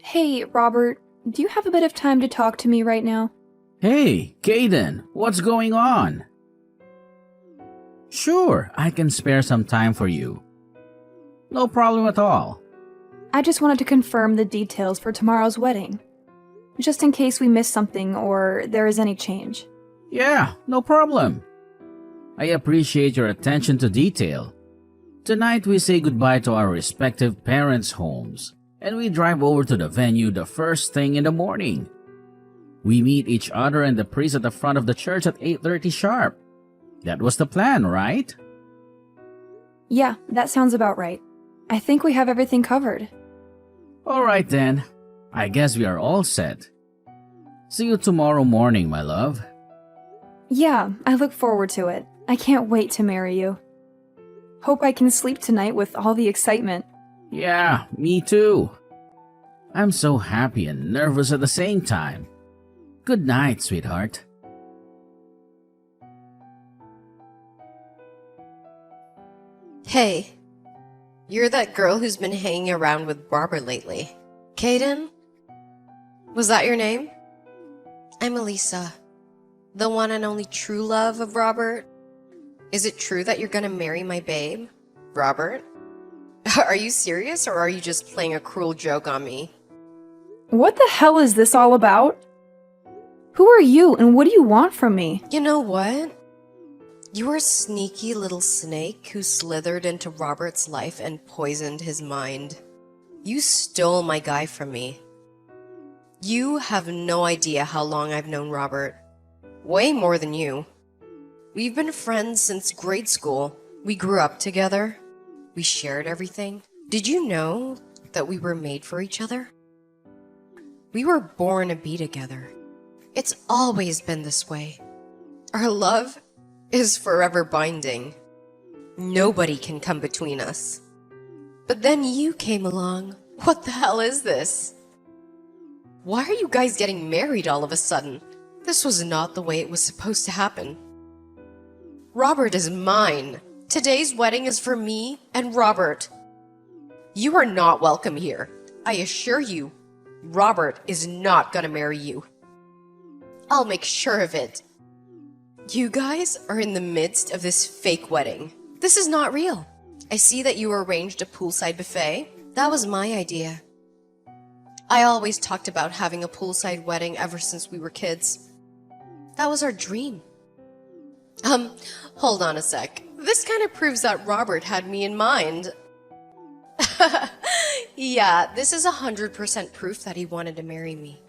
Hey, Robert, do you have a bit of time to talk to me right now? Hey, Caden, what's going on? Sure, I can spare some time for you. No problem at all. I just wanted to confirm the details for tomorrow's wedding, just in case we miss something or there is any change. Yeah, no problem. I appreciate your attention to detail. Tonight we say goodbye to our respective parents' homes, and we drive over to the venue the first thing in the morning. We meet each other and the priest at the front of the church at 8:30 sharp. That was the plan, right? Yeah, that sounds about right. I think we have everything covered. Alright then, I guess we are all set. See you tomorrow morning, my love. Yeah, I look forward to it. I can't wait to marry you. Hope I can sleep tonight with all the excitement. Yeah, me too. I'm so happy and nervous at the same time. Good night, sweetheart. Hey, you're that girl who's been hanging around with Robert lately. Caden? Was that your name? I'm Elisa, the one and only true love of Robert. Is it true that you're gonna marry my babe, Robert? Are you serious or are you just playing a cruel joke on me? What the hell is this all about? Who are you and what do you want from me? You know what? You are a sneaky little snake who slithered into Robert's life and poisoned his mind. You stole my guy from me. You have no idea how long I've known Robert. Way more than you. We've been friends since grade school. We grew up together. We shared everything. Did you know that we were made for each other? We were born to be together. It's always been this way. Our love is forever binding. Nobody can come between us. But then you came along. What the hell is this? Why are you guys getting married all of a sudden? This was not the way it was supposed to happen. Robert is mine. Today's wedding is for me and Robert. You are not welcome here. I assure you, Robert is not gonna marry you. I'll make sure of it. You guys are in the midst of this fake wedding. This is not real. I see that you arranged a poolside buffet. That was my idea. I always talked about having a poolside wedding ever since we were kids. That was our dream. Hold on a sec. This kind of proves that Robert had me in mind. Yeah, this is 100% proof that he wanted to marry me.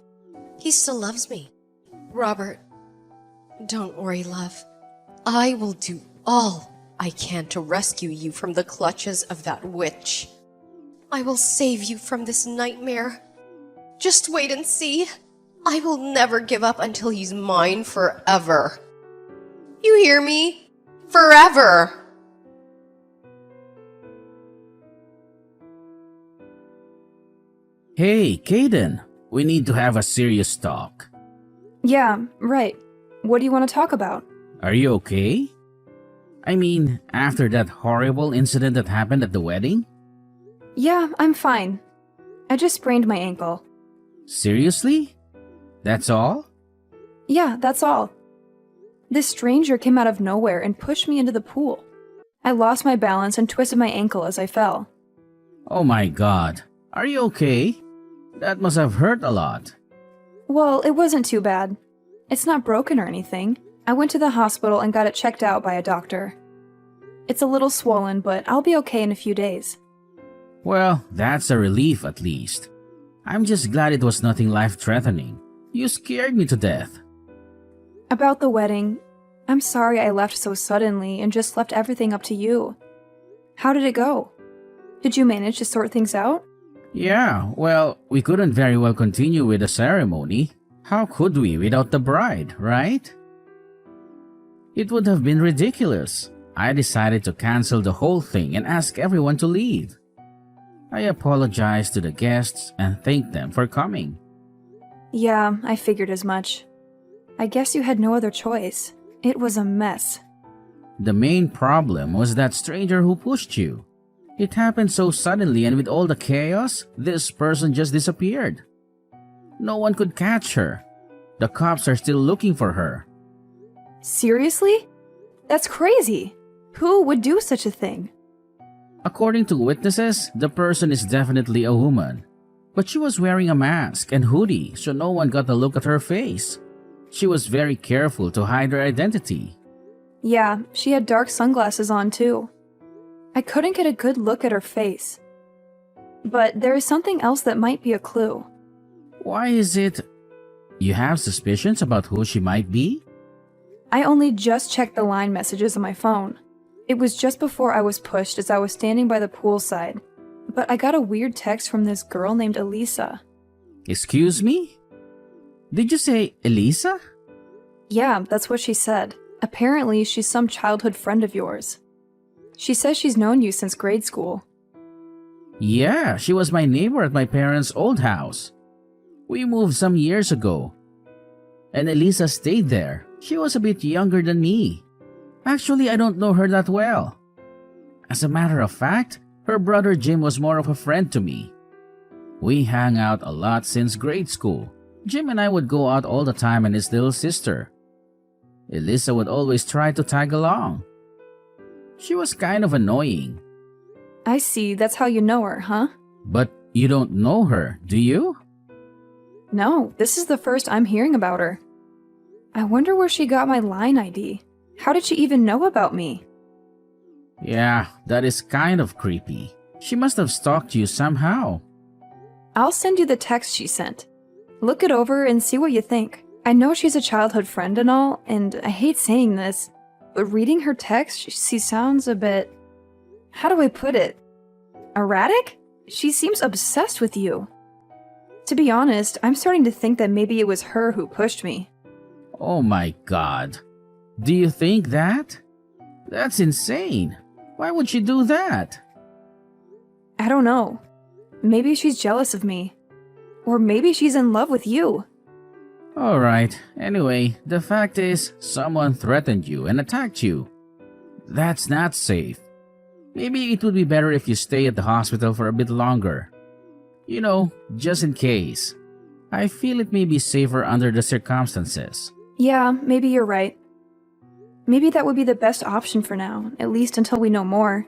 He still loves me. Robert, don't worry, love. I will do all I can to rescue you from the clutches of that witch. I will save you from this nightmare. Just wait and see. I will never give up until he's mine forever. You hear me? Forever! Hey, Caden, we need to have a serious talk. Yeah, right. What do you want to talk about? Are you okay? I mean, after that horrible incident that happened at the wedding? Yeah, I'm fine. I just sprained my ankle. Seriously? That's all? Yeah, that's all. This stranger came out of nowhere and pushed me into the pool. I lost my balance and twisted my ankle as I fell. Oh my god. Are you okay? That must have hurt a lot. Well, it wasn't too bad. It's not broken or anything. I went to the hospital and got it checked out by a doctor. It's a little swollen, but I'll be okay in a few days. Well, that's a relief at least. I'm just glad it was nothing life-threatening. You scared me to death. About the wedding, I'm sorry I left so suddenly and just left everything up to you. How did it go? Did you manage to sort things out? Yeah, well, we couldn't very well continue with the ceremony. How could we without the bride, right? It would have been ridiculous. I decided to cancel the whole thing and ask everyone to leave. I apologized to the guests and thanked them for coming. Yeah, I figured as much. I guess you had no other choice. It was a mess. The main problem was that stranger who pushed you. It happened so suddenly, and with all the chaos, this person just disappeared. No one could catch her. The cops are still looking for her. Seriously? That's crazy. Who would do such a thing? According to witnesses, the person is definitely a woman. But she was wearing a mask and hoodie, so no one got a look at her face. She was very careful to hide her identity. Yeah, she had dark sunglasses on too. I couldn't get a good look at her face. But there is something else that might be a clue. Why is it you have suspicions about who she might be? I only just checked the line messages on my phone. It was just before I was pushed as I was standing by the poolside. But I got a weird text from this girl named Elisa. Excuse me? Did you say Elisa? Yeah, that's what she said. Apparently, she's some childhood friend of yours. She says she's known you since grade school. Yeah, she was my neighbor at my parents' old house. We moved some years ago. And Elisa stayed there. She was a bit younger than me. Actually, I don't know her that well. As a matter of fact, her brother Jim was more of a friend to me. We hung out a lot since grade school. Jim and I would go out all the time, and his little sister, Elisa, would always try to tag along. She was kind of annoying. I see, that's how you know her, huh? But you don't know her, do you? No, this is the first I'm hearing about her. I wonder where she got my line ID. How did she even know about me? Yeah, that is kind of creepy. She must have stalked you somehow. I'll send you the text she sent. Look it over and see what you think. I know she's a childhood friend and all, and I hate saying this, but reading her text, she sounds a bit... How do I put it? Erratic? She seems obsessed with you. To be honest, I'm starting to think that maybe it was her who pushed me. Oh my god. Do you think that? That's insane. Why would she do that? I don't know. Maybe she's jealous of me. Or maybe she's in love with you. Alright, anyway, the fact is, someone threatened you and attacked you. That's not safe. Maybe it would be better if you stay at the hospital for a bit longer. You know, just in case. I feel it may be safer under the circumstances. Yeah, maybe you're right. Maybe that would be the best option for now, at least until we know more.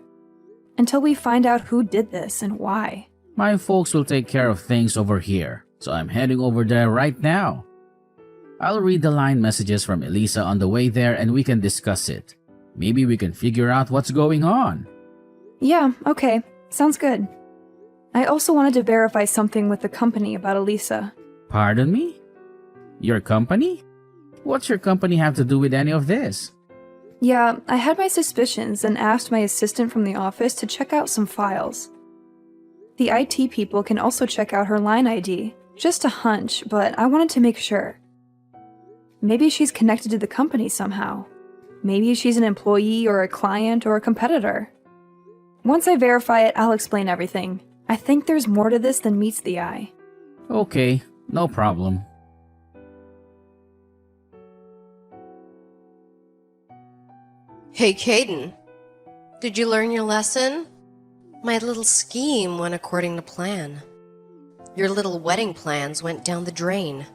Until we find out who did this and why. My folks will take care of things over here, so I'm heading over there right now. I'll read the line messages from Elisa on the way there and we can discuss it. Maybe we can figure out what's going on. Yeah, okay. Sounds good. I also wanted to verify something with the company about Elisa. Pardon me? Your company? What's your company have to do with any of this? Yeah, I had my suspicions and asked my assistant from the office to check out some files. The IT people can also check out her line ID. Just a hunch, but I wanted to make sure. Maybe she's connected to the company somehow. Maybe she's an employee or a client or a competitor. Once I verify it, I'll explain everything. I think there's more to this than meets the eye. Okay, no problem. Hey, Caden. Did you learn your lesson? My little scheme went according to plan. Your little wedding plans went down the drain.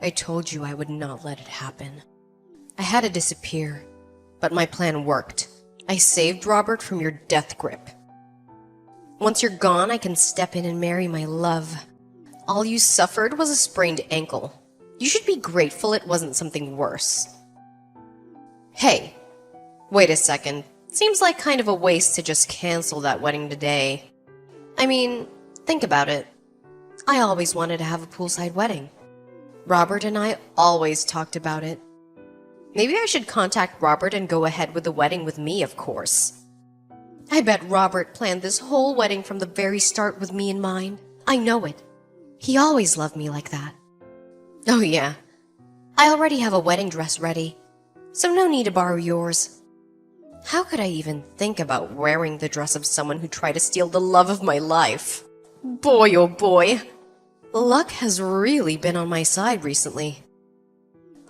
I told you I would not let it happen. I had to disappear, but my plan worked. I saved Robert from your death grip. Once you're gone, I can step in and marry my love. All you suffered was a sprained ankle. You should be grateful it wasn't something worse. Hey, wait a second. Seems like kind of a waste to just cancel that wedding today. I mean, think about it. I always wanted to have a poolside wedding. Robert and I always talked about it. Maybe I should contact Robert and go ahead with the wedding with me, of course. I bet Robert planned this whole wedding from the very start with me in mind. I know it. He always loved me like that. Oh yeah, I already have a wedding dress ready, so no need to borrow yours. How could I even think about wearing the dress of someone who tried to steal the love of my life? Boy, oh boy. Luck has really been on my side recently.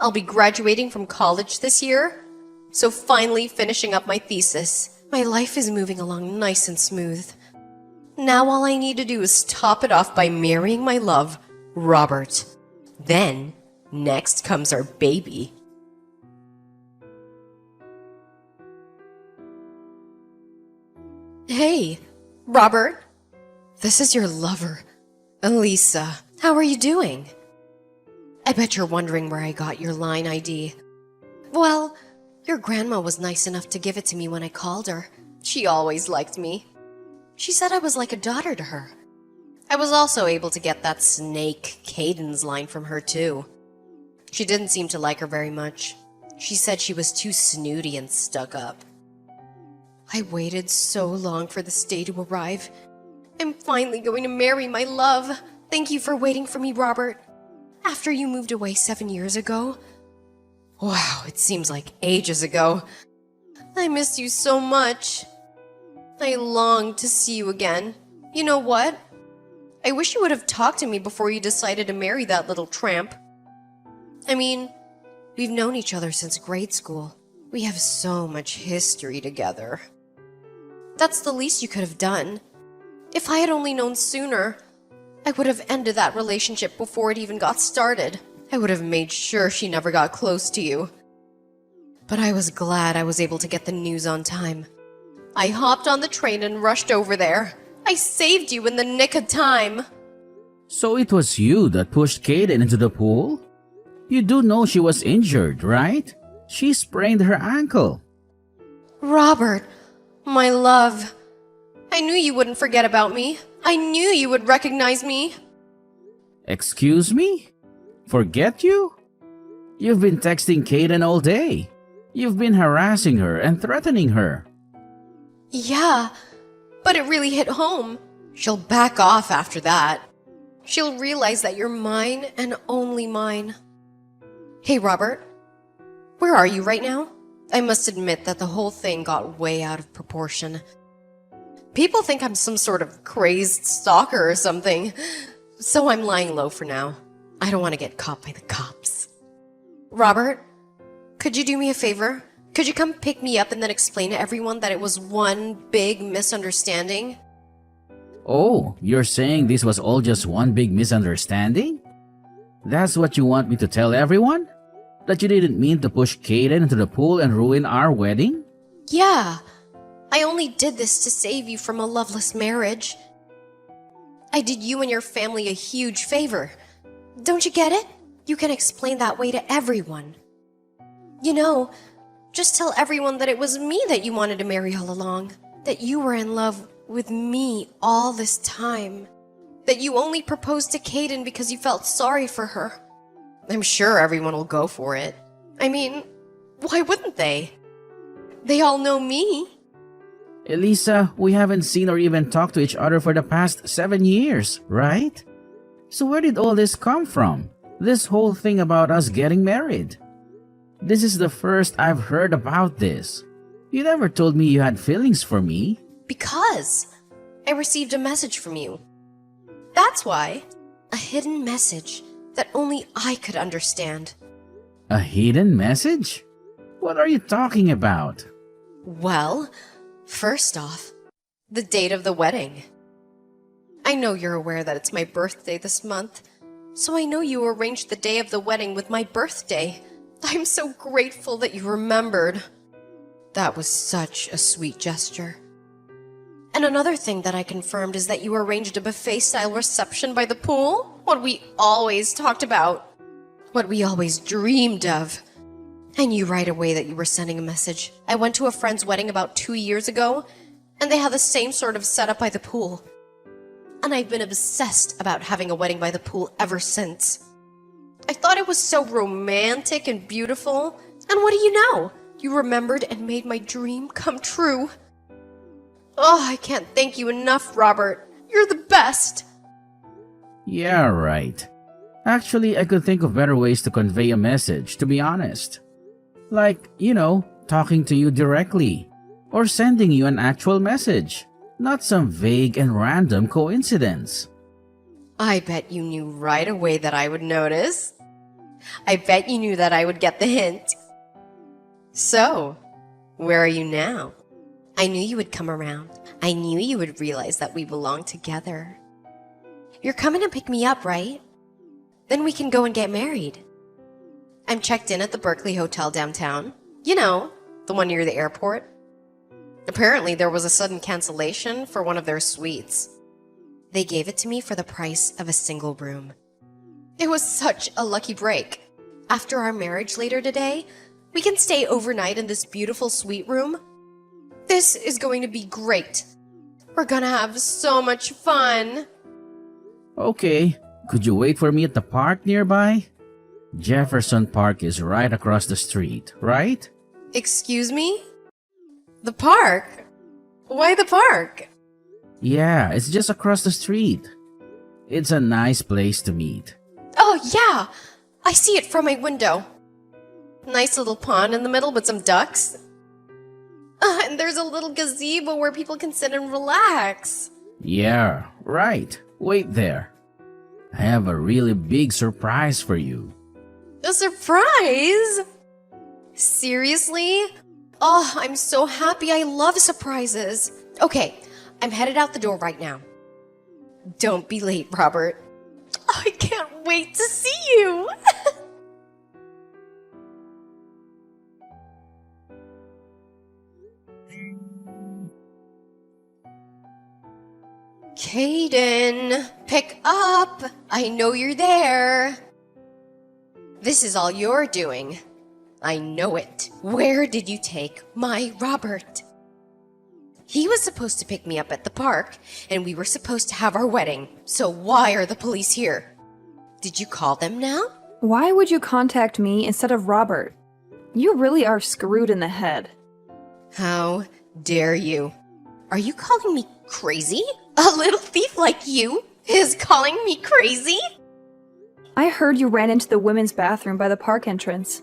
I'll be graduating from college this year, so finally finishing up my thesis. My life is moving along nice and smooth. Now all I need to do is top it off by marrying my love, Robert. Then, next comes our baby. Hey, Robert. This is your lover, Elisa. How are you doing? I bet you're wondering where I got your line ID. Well, your grandma was nice enough to give it to me when I called her. She always liked me. She said I was like a daughter to her. I was also able to get that snake Caden's line from her too. She didn't seem to like her very much. She said she was too snooty and stuck up. I waited so long for this day to arrive. I'm finally going to marry my love. Thank you for waiting for me, Robert. After you moved away 7 years ago. Wow, it seems like ages ago. I miss you so much. I long to see you again. You know what? I wish you would have talked to me before you decided to marry that little tramp. I mean, we've known each other since grade school. We have so much history together. That's the least you could have done. If I had only known sooner, I would have ended that relationship before it even got started. I would have made sure she never got close to you. But I was glad I was able to get the news on time. I hopped on the train and rushed over there. I saved you in the nick of time. So it was you that pushed Caden into the pool? You do know she was injured, right? She sprained her ankle. Robert, my love. I knew you wouldn't forget about me. I knew you would recognize me. Excuse me? Forget you? You've been texting Caden all day. You've been harassing her and threatening her. Yeah, but it really hit home. She'll back off after that. She'll realize that you're mine and only mine. Hey, Robert. Where are you right now? I must admit that the whole thing got way out of proportion. People think I'm some sort of crazed stalker or something, so I'm lying low for now. I don't want to get caught by the cops. Robert, could you do me a favor? Could you come pick me up and then explain to everyone that it was one big misunderstanding? Oh, you're saying this was all just one big misunderstanding? That's what you want me to tell everyone? That you didn't mean to push Caden into the pool and ruin our wedding? Yeah. I only did this to save you from a loveless marriage. I did you and your family a huge favor. Don't you get it? You can explain that way to everyone. You know, just tell everyone that it was me that you wanted to marry all along. That you were in love with me all this time. That you only proposed to Caden because you felt sorry for her. I'm sure everyone will go for it. I mean, why wouldn't they? They all know me. Elisa, we haven't seen or even talked to each other for the past 7 years, right? So where did all this come from? This whole thing about us getting married? This is the first I've heard about this. You never told me you had feelings for me. Because I received a message from you. That's why. A hidden message that only I could understand. A hidden message? What are you talking about? Well, first off, the date of the wedding. I know you're aware that it's my birthday this month, so I know you arranged the day of the wedding with my birthday. I'm so grateful that you remembered. That was such a sweet gesture. And another thing that I confirmed is that you arranged a buffet-style reception by the pool. What we always talked about. What we always dreamed of. I knew right away that you were sending a message. I went to a friend's wedding about 2 years ago, and they had the same sort of setup by the pool. And I've been obsessed about having a wedding by the pool ever since. I thought it was so romantic and beautiful. And what do you know? You remembered and made my dream come true. Oh, I can't thank you enough, Robert. You're the best. Yeah, right. Actually, I could think of better ways to convey a message, to be honest. Like, talking to you directly. Or sending you an actual message. Not some vague and random coincidence. I bet you knew right away that I would notice. I bet you knew that I would get the hint. So, where are you now? I knew you would come around. I knew you would realize that we belong together. You're coming to pick me up, right? Then we can go and get married. I'm checked in at the Berkeley Hotel downtown. You know, the one near the airport. Apparently, there was a sudden cancellation for one of their suites. They gave it to me for the price of a single room. It was such a lucky break. After our marriage later today, we can stay overnight in this beautiful suite room. This is going to be great. We're gonna have so much fun. Okay, could you wait for me at the park nearby? Jefferson Park is right across the street, right? Excuse me? The park? Why the park? Yeah, it's just across the street. It's a nice place to meet. Oh, yeah! I see it from my window. Nice little pond in the middle with some ducks. And there's a little gazebo where people can sit and relax. Yeah, right. Wait there. I have a really big surprise for you. A surprise? Seriously? Oh, I'm so happy. I love surprises. Okay, I'm headed out the door right now. Don't be late, Robert. Oh, I can't wait to see you. Caden, pick up. I know you're there. This is all you're doing. I know it. Where did you take my Robert? He was supposed to pick me up at the park, and we were supposed to have our wedding. So why are the police here? Did you call them now? Why would you contact me instead of Robert? You really are screwed in the head. How dare you? Are you calling me crazy? A little thief like you is calling me crazy? I heard you ran into the women's bathroom by the park entrance.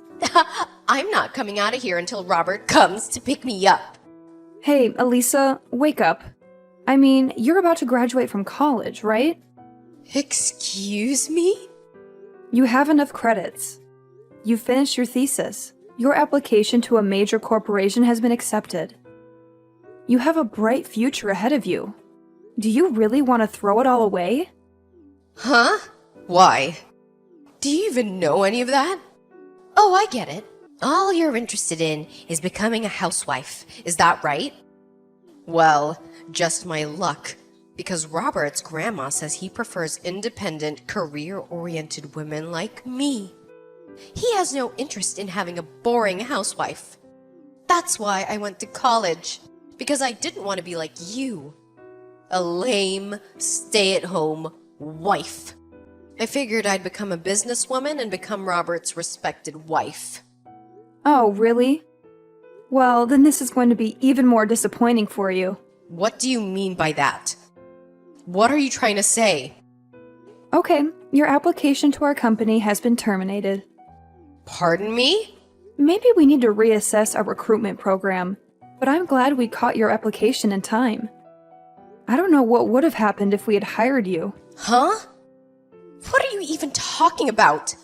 I'm not coming out of here until Robert comes to pick me up. Hey, Elisa, wake up. I mean, you're about to graduate from college, right? Excuse me? You have enough credits. You finished your thesis. Your application to a major corporation has been accepted. You have a bright future ahead of you. Do you really want to throw it all away? Huh? Why? Do you even know any of that? Oh, I get it. All you're interested in is becoming a housewife. Is that right? Well, just my luck. Because Robert's grandma says he prefers independent, career-oriented women like me. He has no interest in having a boring housewife. That's why I went to college. Because I didn't want to be like you. A lame, stay-at-home wife. I figured I'd become a businesswoman and become Robert's respected wife. Oh, really? Well, then this is going to be even more disappointing for you. What do you mean by that? What are you trying to say? Okay, your application to our company has been terminated. Pardon me? Maybe we need to reassess our recruitment program, but I'm glad we caught your application in time. I don't know what would have happened if we had hired you. Huh? What are you even talking about?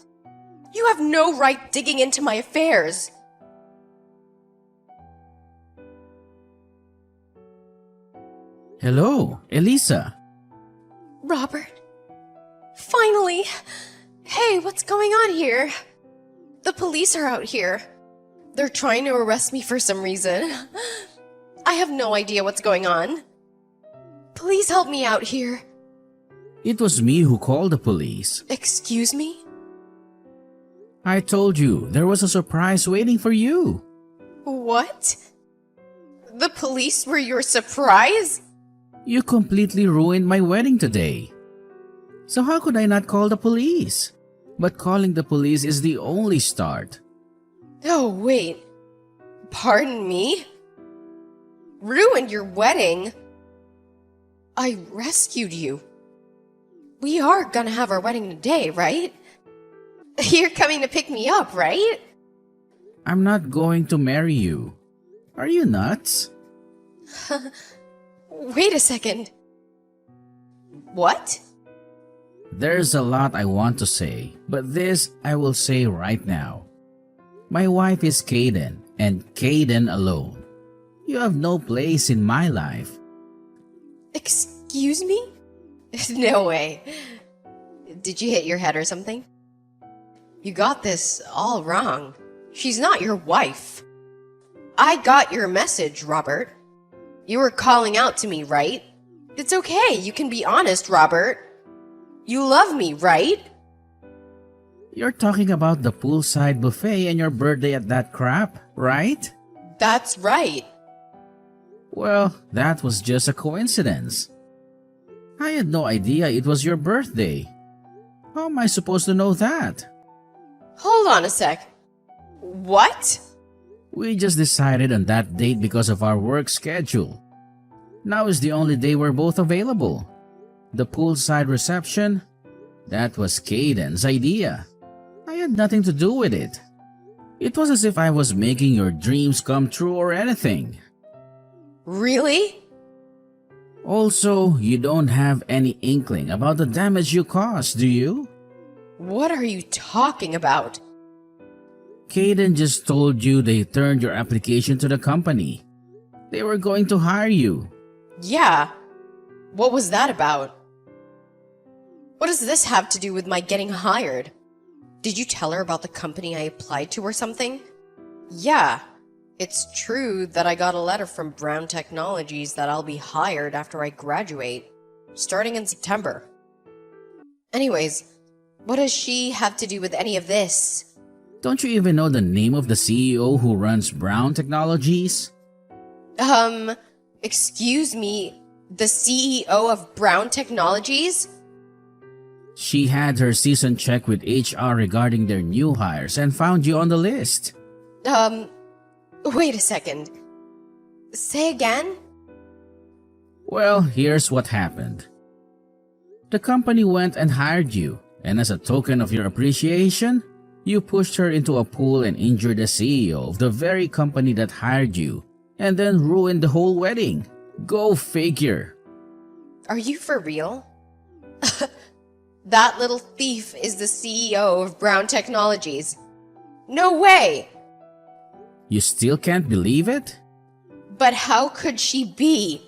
You have no right digging into my affairs. Hello, Elisa. Robert. Finally. Hey, what's going on here? The police are out here. They're trying to arrest me for some reason. I have no idea what's going on. Please help me out here. It was me who called the police. Excuse me? I told you there was a surprise waiting for you. What? The police were your surprise? You completely ruined my wedding today. So how could I not call the police? But calling the police is the only start. Oh, wait. Pardon me? Ruined your wedding? I rescued you. We are gonna have our wedding today, right? You're coming to pick me up, right? I'm not going to marry you. Are you nuts? Wait a second. What? There's a lot I want to say, but this I will say right now. My wife is Caden, and Caden alone. You have no place in my life. Excuse me? No way. Did you hit your head or something? You got this all wrong. She's not your wife. I got your message, Robert. You were calling out to me, right? It's okay, you can be honest, Robert. You love me, right? You're talking about the poolside buffet and your birthday at that crap, right? That's right. Well, that was just a coincidence. I had no idea it was your birthday. How am I supposed to know that? Hold on a sec. What? We just decided on that date because of our work schedule. Now is the only day we're both available. The poolside reception? That was Caden's idea. I had nothing to do with it. It was as if I was making your dreams come true or anything. Really? Also, you don't have any inkling about the damage you caused, do you? What are you talking about? Caden just told you they turned your application to the company. They were going to hire you. Yeah. What was that about? What does this have to do with my getting hired? Did you tell her about the company I applied to or something? Yeah. It's true that I got a letter from Brown Technologies that I'll be hired after I graduate, starting in September. Anyways, what does she have to do with any of this? Don't you even know the name of the CEO who runs Brown Technologies? Excuse me, the CEO of Brown Technologies? She had her season check with HR regarding their new hires and found you on the list. Wait a second. Say again? Well, here's what happened. The company went and hired you, and as a token of your appreciation, you pushed her into a pool and injured the CEO of the very company that hired you, and then ruined the whole wedding. Go figure. Are you for real? That little thief is the CEO of Brown Technologies. No way! You still can't believe it? But how could she be?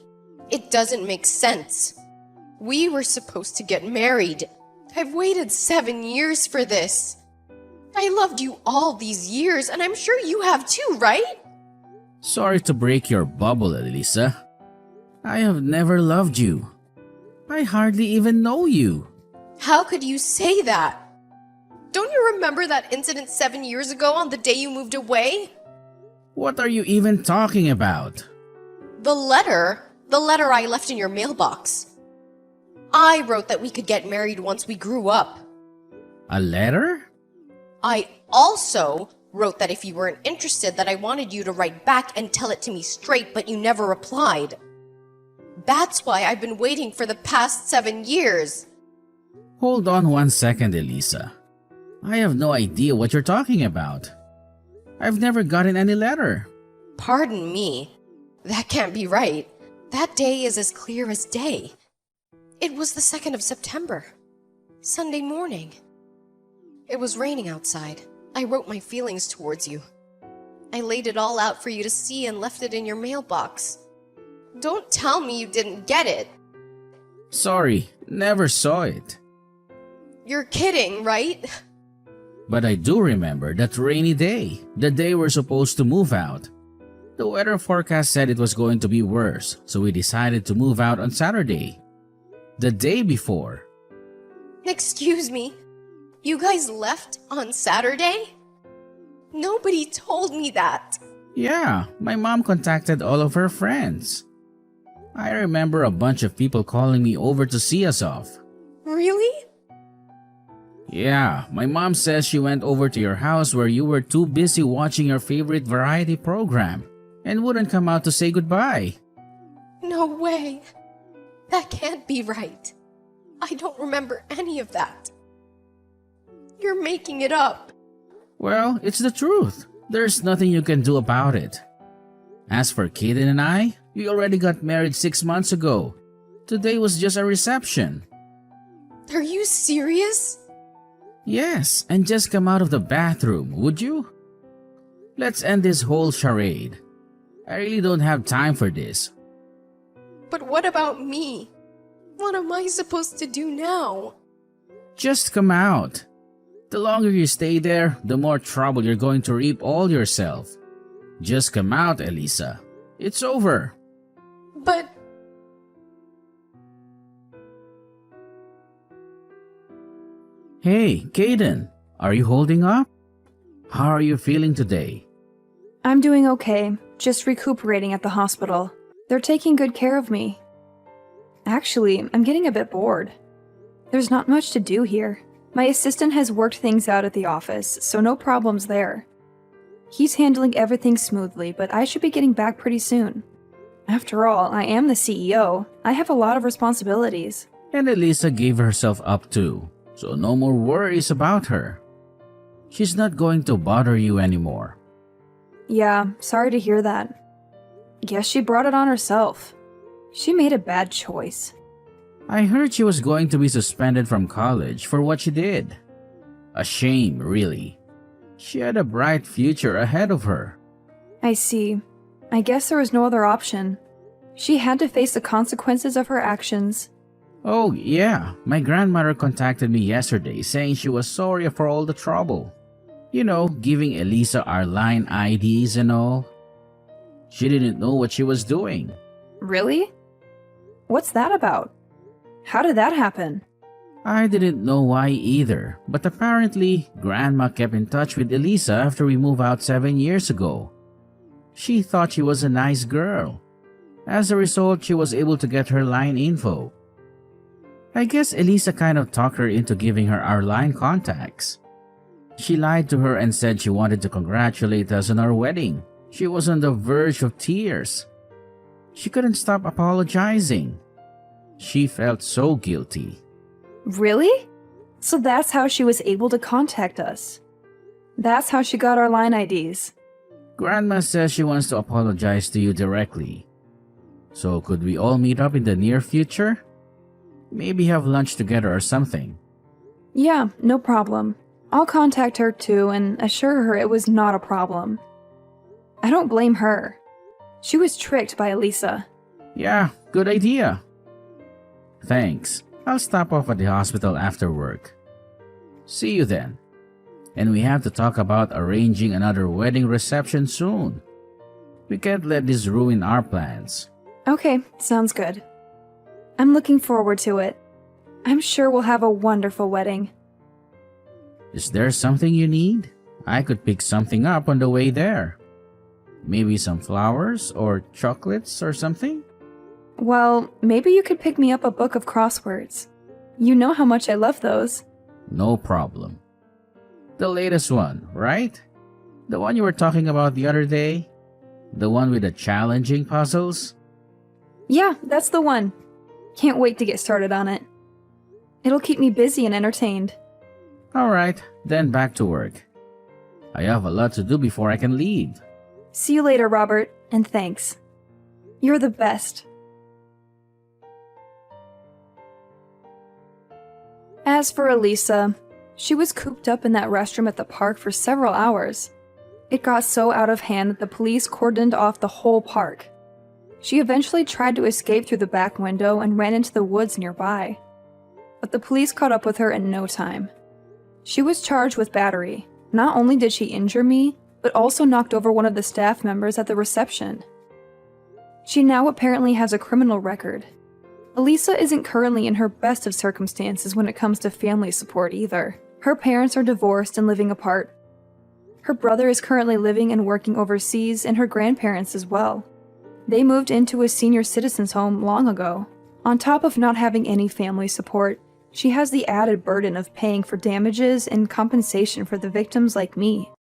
It doesn't make sense. We were supposed to get married. I've waited 7 years for this. I loved you all these years, and I'm sure you have too, right? Sorry to break your bubble, Elisa. I have never loved you. I hardly even know you. How could you say that? Don't you remember that incident 7 years ago on the day you moved away? What are you even talking about? The letter I left in your mailbox. I wrote that we could get married once we grew up. A letter? I also wrote that if you weren't interested, that I wanted you to write back and tell it to me straight, but you never replied. That's why I've been waiting for the past 7 years. Hold on 1 second, Elisa. I have no idea what you're talking about. I've never gotten any letter. Pardon me. That can't be right. That day is as clear as day. It was the 2nd of September. Sunday morning. It was raining outside. I wrote my feelings towards you. I laid it all out for you to see and left it in your mailbox. Don't tell me you didn't get it. Sorry, never saw it. You're kidding, right? But I do remember that rainy day, the day we're supposed to move out. The weather forecast said it was going to be worse, so we decided to move out on Saturday. The day before. Excuse me. You guys left on Saturday? Nobody told me that. Yeah, my mom contacted all of her friends. I remember a bunch of people calling me over to see us off. Really? Yeah, my mom says she went over to your house where you were too busy watching your favorite variety program and wouldn't come out to say goodbye. No way. That can't be right. I don't remember any of that. You're making it up. Well, it's the truth. There's nothing you can do about it. As for Kaden and I, we already got married 6 months ago. Today was just a reception. Are you serious? Yes, and just come out of the bathroom, would you? Let's end this whole charade. I really don't have time for this. But what about me? What am I supposed to do now? Just come out. The longer you stay there, the more trouble you're going to reap all yourself. Just come out, Elisa. It's over. But Hey, Kaden, are you holding up? How are you feeling today? I'm doing okay, just recuperating at the hospital. They're taking good care of me. Actually, I'm getting a bit bored. There's not much to do here. My assistant has worked things out at the office, so no problems there. He's handling everything smoothly, but I should be getting back pretty soon. After all, I am the CEO. I have a lot of responsibilities. And Elisa gave herself up too, so no more worries about her. She's not going to bother you anymore. Yeah, sorry to hear that. Guess she brought it on herself. She made a bad choice. I heard she was going to be suspended from college for what she did. A shame, really. She had a bright future ahead of her. I see. I guess there was no other option. She had to face the consequences of her actions. Oh, yeah. My grandmother contacted me yesterday saying she was sorry for all the trouble. You know, giving Elisa our line IDs and all. She didn't know what she was doing. Really? What's that about? How did that happen? I didn't know why either, but apparently, Grandma kept in touch with Elisa after we moved out 7 years ago. She thought she was a nice girl. As a result, she was able to get her line info. I guess Elisa kind of talked her into giving her our line contacts. She lied to her and said she wanted to congratulate us on our wedding. She was on the verge of tears. She couldn't stop apologizing. She felt so guilty. Really? So that's how she was able to contact us. That's how she got our line IDs. Grandma says she wants to apologize to you directly. So could we all meet up in the near future? Maybe have lunch together or something. Yeah, no problem. I'll contact her too and assure her it was not a problem. I don't blame her. She was tricked by Elisa. Yeah, good idea. Thanks. I'll stop off at the hospital after work. See you then. And we have to talk about arranging another wedding reception soon. We can't let this ruin our plans. Okay, sounds good. I'm looking forward to it. I'm sure we'll have a wonderful wedding. Is there something you need? I could pick something up on the way there. Maybe some flowers or chocolates or something? Well, maybe you could pick me up a book of crosswords. You know how much I love those. No problem. The latest one, right? The one you were talking about the other day? The one with the challenging puzzles? Yeah, that's the one. Can't wait to get started on it. It'll keep me busy and entertained. Alright, then back to work. I have a lot to do before I can leave. See you later, Robert, and thanks. You're the best. As for Elisa, she was cooped up in that restroom at the park for several hours. It got so out of hand that the police cordoned off the whole park. She eventually tried to escape through the back window and ran into the woods nearby. But the police caught up with her in no time. She was charged with battery. Not only did she injure me, but also knocked over one of the staff members at the reception. She now apparently has a criminal record. Elisa isn't currently in her best of circumstances when it comes to family support either. Her parents are divorced and living apart. Her brother is currently living and working overseas, and her grandparents as well. They moved into a senior citizens home long ago. On top of not having any family support, she has the added burden of paying for damages and compensation for the victims like me.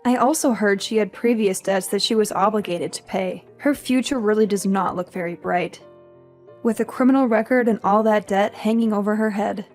I also heard she had previous debts that she was obligated to pay. Her future really does not look very bright. With a criminal record and all that debt hanging over her head,